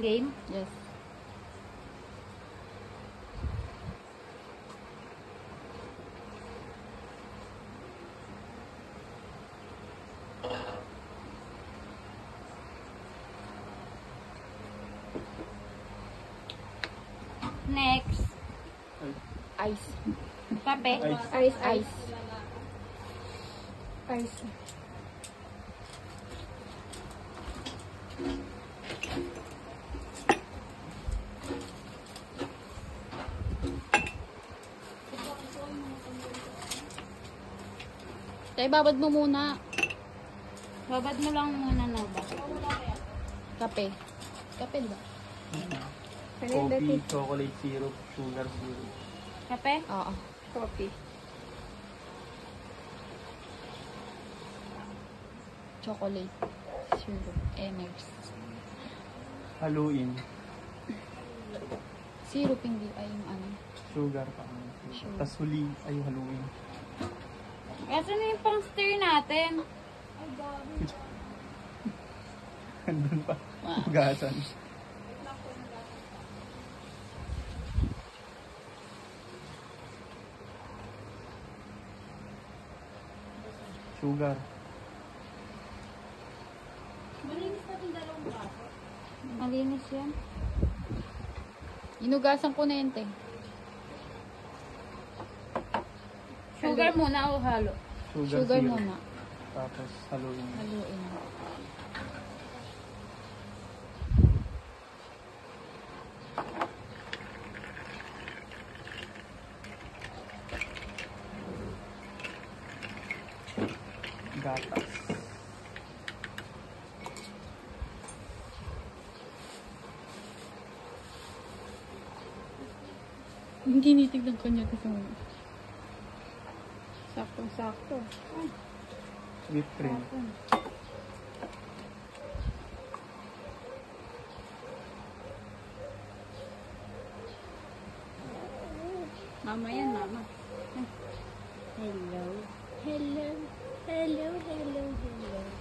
Game? Yes. Next. Ice. Kape? Ice. Ice. Ice. Kaya babad mo muna. Babad mo lang muna na ba? Kape. Kape ba? Coffee, chocolate syrup, sugar syrup. Kape? Oo. Coffee. Chocolate. Syrup. Energy. Haluin. Syrup hindi ay yung ano. Sugar pa. Sugar. Tapos huli ay haluin. Kasi na yung pang stir natin. Andun pa. Hugasan. Sugar. Malinis yan. Inugasan ko na yun, te. Sugar muna o halo? Sugar syrup. muna. Tapos haluin. Haluin. Gatas. Hindi nitignan ko niya kasi mo. Saktong-sakto. Whipped cream. Mama yan, mama. Hello. Hello. Hello, hello, hello.